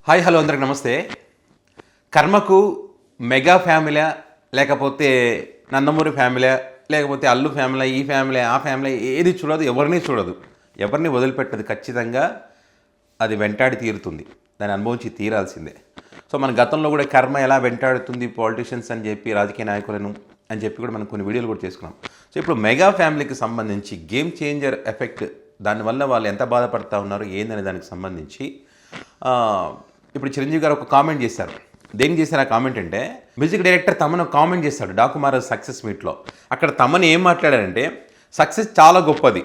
Hi hello అందరికి నమస్తే. కర్మకు మెగా ఫ్యామిలీ లేకపోతే నందమూరి ఫ్యామిలీ లేకపోతే అల్లు ఫ్యామిలీ ఈ ఫ్యామిలీ ఆ ఫ్యామిలీ ఏది చూడదు, ఎవరిని చూడదు, ఎవరిని వదిలిపెట్టదు. ఖచ్చితంగా అది వెంటాడి తీరుతుంది, దాన్ని అనుభవించి తీరాల్సిందే. సో మన గతంలో కూడా కర్మ ఎలా వెంటాడుతుంది పాలిటిషియన్స్ అని చెప్పి, రాజకీయ నాయకులను అని చెప్పి కూడా మనం కొన్ని వీడియోలు కూడా చేసుకున్నాం. సో ఇప్పుడు మెగా ఫ్యామిలీకి సంబంధించి గేమ్ చేంజర్ ఎఫెక్ట్, దానివల్ల వాళ్ళు ఎంత బాధపడుతూ ఉన్నారు ఏందనే దానికి సంబంధించి ఇప్పుడు చిరంజీవి గారు ఒక కామెంట్ చేశారు. దేనికి చేశారు ఆ కామెంట్ అంటే, మ్యూజిక్ డైరెక్టర్ తమను కామెంట్ చేశాడు డాకుమార్ సక్సెస్ మీట్లో. అక్కడ తమను ఏం మాట్లాడారంటే, సక్సెస్ చాలా గొప్పది,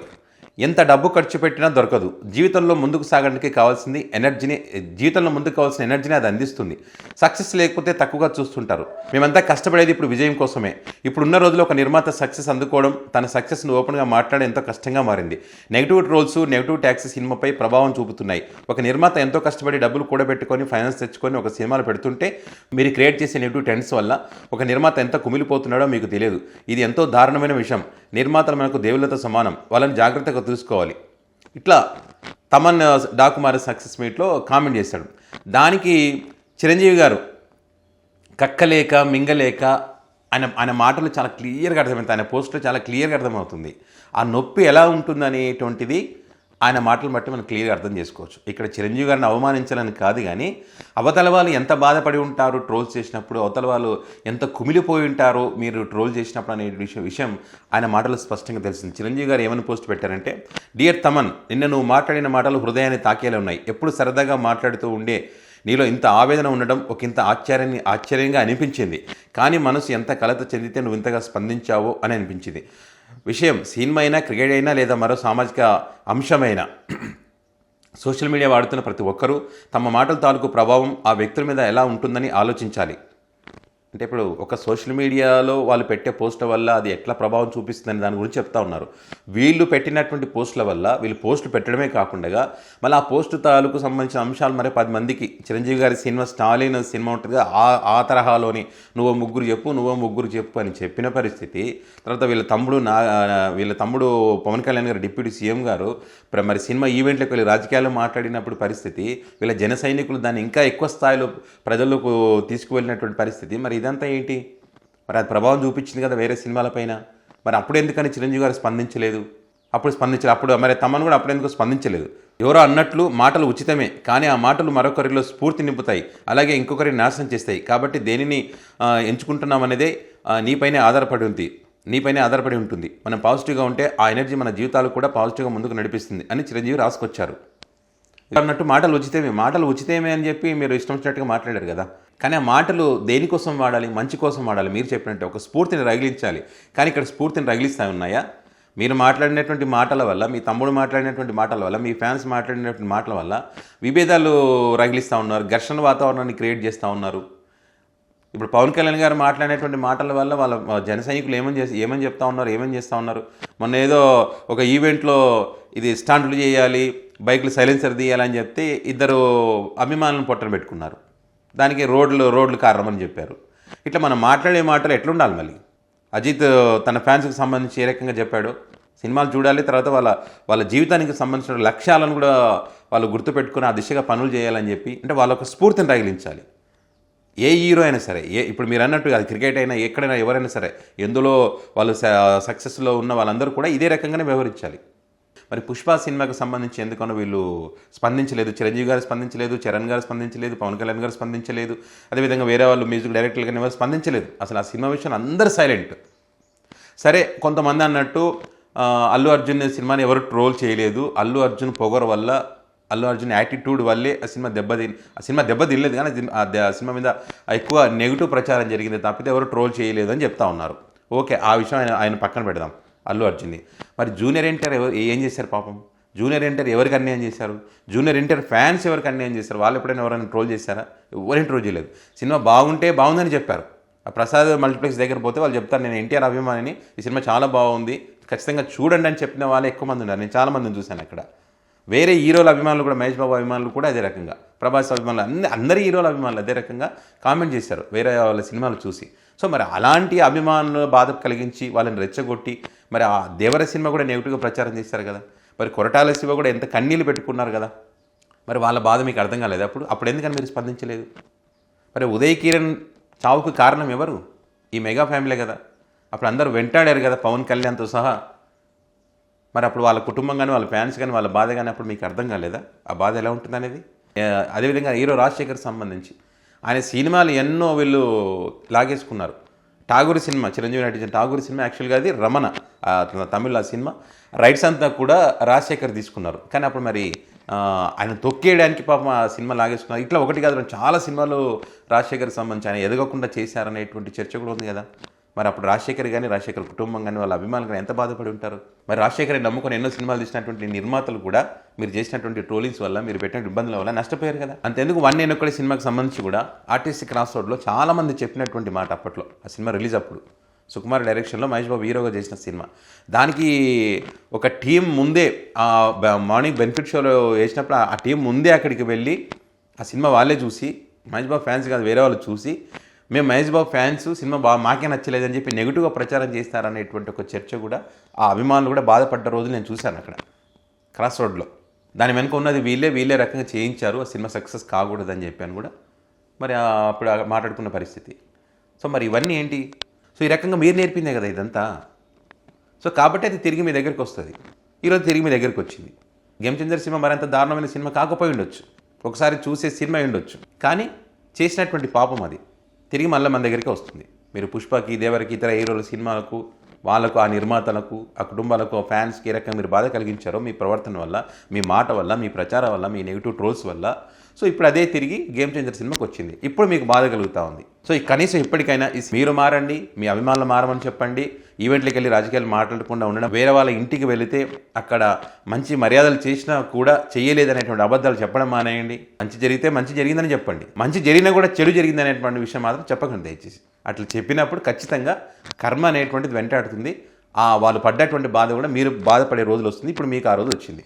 ఎంత డబ్బు ఖర్చు పెట్టినా దొరకదు, జీవితంలో ముందుకు సాగడానికి కావాల్సింది ఎనర్జీని, జీవితంలో ముందుకు కావాల్సిన ఎనర్జీని అది అందిస్తుంది. సక్సెస్ లేకపోతే తక్కువగా చూస్తుంటారు. మేమంతా కష్టపడేది ఇప్పుడు విజయం కోసమే. ఇప్పుడున్న రోజుల్లో ఒక నిర్మాత సక్సెస్ అందుకోవడం, తన సక్సెస్ను ఓపెన్గా మాట్లాడడం ఎంతో కష్టంగా మారింది. నెగిటివ్ ట్రోల్స్, నెగిటివ్ ట్యాక్స్ సినిమాపై ప్రభావం చూపుతున్నాయి. ఒక నిర్మాత ఎంతో కష్టపడి డబ్బులు కూడబెట్టుకొని ఫైనాన్స్ తెచ్చుకొని ఒక సినిమాలు పెడుతుంటే, మీరు క్రియేట్ చేసే నెగిటివ్ ట్రెండ్స్ వల్ల ఒక నిర్మాత ఎంత కుమిలిపోతున్నాడో మీకు తెలియదు. ఇది ఎంతో దారుణమైన విషయం. నిర్మాతలు మనకు దేవుళ్ళతో సమానం, వాళ్ళని జాగ్రత్తగా చూసుకోవాలి. ఇట్లా తమన్ డాకుమార్ సక్సెస్ మీట్లో కామెంట్ చేశాడు. దానికి చిరంజీవి గారు కక్కలేక మింగలేక ఆయన మాటలు చాలా క్లియర్గా అర్థమవుతాయి, ఆయన పోస్ట్లో చాలా క్లియర్గా అర్థమవుతుంది. ఆ నొప్పి ఎలా ఉంటుందనేటువంటిది ఆయన మాటలు బట్టి మనం క్లియర్గా అర్థం చేసుకోవచ్చు. ఇక్కడ చిరంజీవి గారిని అవమానించాలని కాదు, కానీ అవతల వాళ్ళు ఎంత బాధపడి ఉంటారు ట్రోల్స్ చేసినప్పుడు, అవతల వాళ్ళు ఎంత కుమిలిపోయి ఉంటారో మీరు ట్రోల్ చేసినప్పుడు అనే విషయం ఆయన మాటలు స్పష్టంగా తెలిసింది. చిరంజీవి గారు ఏమని పోస్ట్ పెట్టారంటే, డియర్ తమన్, నిన్న నువ్వు మాట్లాడిన మాటలు హృదయాన్ని తాకేలా ఉన్నాయి. ఎప్పుడు సరదాగా మాట్లాడుతూ ఉండే నీలో ఇంత ఆవేదన ఉండడం ఒక ఇంత ఆశ్చర్యంగా అనిపించింది. కానీ మనసు ఎంత కలత చెందితే నువ్వు ఇంతగా స్పందించావో అని అనిపించింది. విషయం సినిమా అయినా, క్రికెట్ అయినా, లేదా మరో సామాజిక అంశమైనా, సోషల్ మీడియా వాడుతున్న ప్రతి ఒక్కరూ తమ మాటల తాలూకు ప్రభావం ఆ వ్యక్తుల మీద ఎలా ఉంటుందని ఆలోచించాలి. అంటే ఇప్పుడు ఒక సోషల్ మీడియాలో వాళ్ళు పెట్టే పోస్టుల వల్ల అది ఎట్లా ప్రభావం చూపిస్తుందని దాని గురించి చెప్తా ఉన్నారు. వీళ్ళు పెట్టినటువంటి పోస్టుల వల్ల, వీళ్ళు పోస్టులు పెట్టడమే కాకుండా మళ్ళీ ఆ పోస్టు తాలూకు సంబంధించిన అంశాలు మరి 10 మందికి, చిరంజీవి గారి సినిమా స్టాలిన్ సినిమా ఉంటుంది ఆ తరహాలోని నువ్వు ముగ్గురు చెప్పు అని చెప్పిన పరిస్థితి. తర్వాత వీళ్ళ తమ్ముడు పవన్ కళ్యాణ్ గారు డిప్యూటీ సీఎం గారు మరి సినిమా ఈవెంట్లకు వెళ్ళి రాజకీయాల్లో మాట్లాడినప్పుడు పరిస్థితి, వీళ్ళ జన సైనికులు దాన్ని ఇంకా ఎక్కువ స్థాయిలో ప్రజలకు తీసుకువెళ్ళినటువంటి పరిస్థితి. మరి ఇదంతా ఏంటి? మరి అది ప్రభావం చూపించింది కదా వేరే సినిమాలపైన. మరి అప్పుడు ఎందుకని చిరంజీవి గారు స్పందించలేదు? అప్పుడు మరి తమను కూడా అప్పుడు ఎందుకు స్పందించలేదు? ఎవరో అన్నట్లు మాటలు ఉచితమే, కానీ ఆ మాటలు మరొకరిలో స్ఫూర్తి నింపుతాయి, అలాగే ఇంకొకరిని నాశనం చేస్తాయి. కాబట్టి దేనిని ఎంచుకుంటున్నాం అనేది నీపైనే ఆధారపడి ఉంటుంది. మనం పాజిటివ్గా ఉంటే ఆ ఎనర్జీ మన జీవితాలు కూడా పాజిటివ్గా ముందుకు నడిపిస్తుంది అని చిరంజీవి రాసుకొచ్చారు. అన్నట్టు మాటలు ఉచితమే అని చెప్పి మీరు ఇష్టం వచ్చినట్టుగా మాట్లాడారు కదా. కానీ ఆ మాటలు దేనికోసం వాడాలి? మంచి కోసం వాడాలి. మీరు చెప్పినట్టు ఒక స్ఫూర్తిని రగిలించాలి. కానీ ఇక్కడ స్ఫూర్తిని రగిలిస్తా ఉన్నాయా? మీరు మాట్లాడినటువంటి మాటల వల్ల, మీ తమ్ముడు మాట్లాడినటువంటి మాటల వల్ల, మీ ఫ్యాన్స్ మాట్లాడినటువంటి మాటల వల్ల విభేదాలు రగిలిస్తూ ఉన్నారు, ఘర్షణ వాతావరణాన్ని క్రియేట్ చేస్తూ ఉన్నారు. ఇప్పుడు పవన్ కళ్యాణ్ గారు మాట్లాడినటువంటి మాటల వల్ల వాళ్ళ జన సైనికులు ఏమని చేస్తూ ఉన్నారు. మొన్న ఏదో ఒక ఈవెంట్లో ఇది స్టాంట్లు చేయాలి, బైకులు సైలెన్సర్ తీయాలని చెప్తే ఇద్దరు అభిమానులను పొట్టన పెట్టుకున్నారు. దానికి రోడ్లు కారణం అని చెప్పారు. ఇట్లా మనం మాట్లాడే మాటలు ఎట్లుండాలి? మళ్ళీ అజిత్ తన ఫ్యాన్స్కి సంబంధించి ఏ రకంగా చెప్పాడు, సినిమాలు చూడాలి, తర్వాత వాళ్ళ జీవితానికి సంబంధించిన లక్ష్యాలను కూడా వాళ్ళు గుర్తుపెట్టుకుని ఆ దిశగా పనులు చేయాలని చెప్పి, అంటే వాళ్ళ ఒక స్ఫూర్తిని రగిలించాలి. ఏ హీరో అయినా సరే, ఇప్పుడు మీరు అన్నట్టు అది క్రికెట్ అయినా, ఎక్కడైనా, ఎవరైనా సరే, ఎందులో వాళ్ళు సక్సెస్లో ఉన్న వాళ్ళందరూ కూడా ఇదే రకంగానే వ్యవహరించాలి. మరి పుష్ప సినిమాకి సంబంధించి ఎందుకనో వీళ్ళు స్పందించలేదు. చిరంజీవి గారు స్పందించలేదు, చరణ్ గారు స్పందించలేదు, పవన్ కళ్యాణ్ గారు స్పందించలేదు, అదేవిధంగా వేరే వాళ్ళు మ్యూజిక్ డైరెక్టర్లు కానీ ఎవరు స్పందించలేదు. అసలు ఆ సినిమా విషయంలో అందరూ సైలెంట్. సరే, కొంతమంది అన్నట్టు అల్లు అర్జున్ సినిమాని ఎవరు ట్రోల్ చేయలేదు, అల్లు అర్జున్ పొగరు వల్ల, అల్లు అర్జున్ యాటిట్యూడ్ వల్లే ఆ సినిమా దెబ్బతినలేదు, కానీ ఆ సినిమా మీద ఎక్కువ నెగిటివ్ ప్రచారం జరిగింది తప్పితే ఎవరు ట్రోల్ చేయలేదు అని చెప్తా ఉన్నారు. ఓకే, ఆ విషయం ఆయన పక్కన పెడదాం, అల్లు అర్జున్ని. మరి జూనియర్ ఎన్టీఆర్ ఏం చేశారు పాపం? జూనియర్ ఎన్టీఆర్ ఎవరికి అన్యాయం చేశారు? జూనియర్ ఎన్టీఆర్ ఫ్యాన్స్ ఎవరికి అన్యాయం చేశారు? వాళ్ళు ఎప్పుడైనా ఎవరైనా ట్రోల్ చేశారా? ఎవరైనా ట్రోల్ చేయలేదు. సినిమా బాగుందని చెప్పారు. ఆ ప్రసాద్ మల్టీప్లెక్స్ దగ్గర పోతే వాళ్ళు చెప్తారు, నేను ఎన్టీఆర్ అభిమానిని, ఈ సినిమా చాలా బాగుంది, ఖచ్చితంగా చూడండి అని చెప్పిన వాళ్ళే ఎక్కువ మంది ఉన్నారు. నేను చాలామందిని చూశాను అక్కడ. వేరే హీరోల అభిమానులు కూడా, మహేష్ బాబు అభిమానులు కూడా అదే రకంగా, ప్రభాస్ అభిమానులు, అందరి హీరోల అభిమానులు అదే రకంగా కామెంట్ చేశారు వేరే వాళ్ళ సినిమాలు చూసి. సో మరి అలాంటి అభిమానులు బాధ కలిగించి వాళ్ళని రెచ్చగొట్టి మరి ఆ దేవర సినిమా కూడా నెగిటివ్గా ప్రచారం చేశారు కదా. మరి కొరటాల శివ కూడా ఎంత కన్నీళ్ళు పెట్టుకున్నారు కదా. మరి వాళ్ళ బాధ మీకు అర్థం కాలేదు అప్పుడు ఎందుకని మీరు స్పందించలేదు? మరి ఉదయ్ కిరణ్ చావుకు కారణం ఎవరు? ఈ మెగా ఫ్యామిలీ కదా. అప్పుడు అందరూ వెంటాడారు కదా పవన్ కళ్యాణ్తో సహా. మరి అప్పుడు వాళ్ళ కుటుంబం కానీ వాళ్ళ ఫ్యాన్స్ కానీ వాళ్ళ బాధ కానీ అప్పుడు మీకు అర్థం కాలేదా ఆ బాధ ఎలా ఉంటుంది అనేది? అదేవిధంగా హీరో రాజశేఖర్ సంబంధించి ఆయన సినిమాలు ఎన్నో వీళ్ళు లాగేసుకున్నారు. ఠాగూర్ సినిమా, చిరంజీవి నటించిన ఠాగూర్ సినిమా, యాక్చువల్గా అది రమణ తమిళ సినిమా రైట్స్ అంతా కూడా రాజశేఖర్ తీసుకున్నారు. కానీ అప్పుడు మరి ఆయన తొక్కేయడానికి పాపం ఆ సినిమా లాగేసుకున్నారు. ఇట్లా ఒకటి కాదు చాలా సినిమాలు రాజశేఖర్కి సంబంధించి ఆయన ఎదగకుండా చేశారనేటువంటి చర్చ కూడా ఉంది కదా. మరి అప్పుడు రాజశేఖర్ కానీ రాజశేఖర్ కుటుంబం కానీ వాళ్ళ అభిమానులు కానీ ఎంత బాధపడి ఉంటారు? మరి రాజశేఖర్ నమ్ముకొని ఎన్నో సినిమాలు తీసినటువంటి నిర్మాతలు కూడా మీరు చేసినటువంటి ట్రోలింగ్స్ వల్ల, మీరు పెట్టిన ఇబ్బందుల వల్ల నష్టపోయారు కదా. అంతెందుకు వన్ నేను ఒక్కడి సినిమాకి సంబంధించి కూడా ఆర్టీసీ క్రాస్ రోడ్లో చాలామంది చెప్పినటువంటి మాట అప్పట్లో, ఆ సినిమా రిలీజ్ అప్పుడు సుకుమార్ డైరెక్షన్లో మహేష్ బాబు హీరోగా చేసిన సినిమా. దానికి ఒక టీం ముందే మార్నింగ్ బెనిఫిట్ షోలో వేసినప్పుడు ఆ టీం ముందే అక్కడికి వెళ్ళి ఆ సినిమా వాళ్ళే చూసి, మహేష్ బాబు ఫ్యాన్స్ కాదు వేరే వాళ్ళు చూసి, మేము మహేష్ బాబు ఫ్యాన్స్ సినిమా మాకే నచ్చలేదని చెప్పి నెగిటివ్గా ప్రచారం చేస్తారనేటువంటి ఒక చర్చ కూడా ఆ అభిమానులు కూడా బాధపడ్డ రోజులు నేను చూశాను అక్కడ క్రాస్ రోడ్లో. దాని వెనుక ఉన్నది వీళ్ళే రకంగా చేయించారు, ఆ సినిమా సక్సెస్ కాకూడదని చెప్పాను కూడా మరి అప్పుడు మాట్లాడుకున్న పరిస్థితి. సో మరి ఇవన్నీ ఏంటి? సో ఈ రకంగా మీరు నేర్పిందే కదా ఇదంతా. సో కాబట్టి అది తిరిగి మీ దగ్గరికి వస్తుంది. ఈరోజు తిరిగి మీ దగ్గరికి వచ్చింది. గేమ్ చేంజర్ సినిమా మరింత దారుణమైన సినిమా కాకపోయి ఉండొచ్చు, ఒకసారి చూసే సినిమా ఉండొచ్చు, కానీ చేసినటువంటి పాపం అది తిరిగి మళ్ళీ మన దగ్గరికి వస్తుంది. మీరు పుష్పకి, దేవరికి, ఇతర హీరోల సినిమాలకు, వాళ్ళకు, ఆ నిర్మాతలకు, ఆ కుటుంబాలకు, ఆ ఫ్యాన్స్కి ఏ రకంగా మీరు బాధ కలిగించారో మీ ప్రవర్తన వల్ల, మీ మాట వల్ల, మీ ప్రచారం వల్ల, మీ నెగిటివ్ ట్రోల్స్ వల్ల. సో ఇప్పుడు అదే తిరిగి గేమ్ చేంజర్ సినిమాకి వచ్చింది. ఇప్పుడు మీకు బాధ కలుగుతూ ఉంది. సో కనీసం ఇప్పటికైనా మీరు మారండి, మీ అభిమానులు మారమని చెప్పండి. ఈవెంట్లకు వెళ్ళి రాజకీయాలు మాట్లాడకుండా ఉండడం, వేరే వాళ్ళ ఇంటికి వెళితే అక్కడ మంచి మర్యాదలు చేసినా కూడా చేయలేదనేటువంటి అబద్ధాలు చెప్పడం మానేయండి. మంచి జరిగితే మంచి జరిగిందని చెప్పండి, మంచి జరిగినా కూడా చెడు జరిగిందనేటువంటి విషయం మాత్రం చెప్పకండి దయచేసి. అట్లా చెప్పినప్పుడు ఖచ్చితంగా కర్మ అనేటువంటిది వెంటాడుతుంది. వాళ్ళు పడ్డటువంటి బాధ కూడా మీరు బాధపడే రోజులు వస్తుంది. ఇప్పుడు మీకు ఆ రోజు వచ్చింది.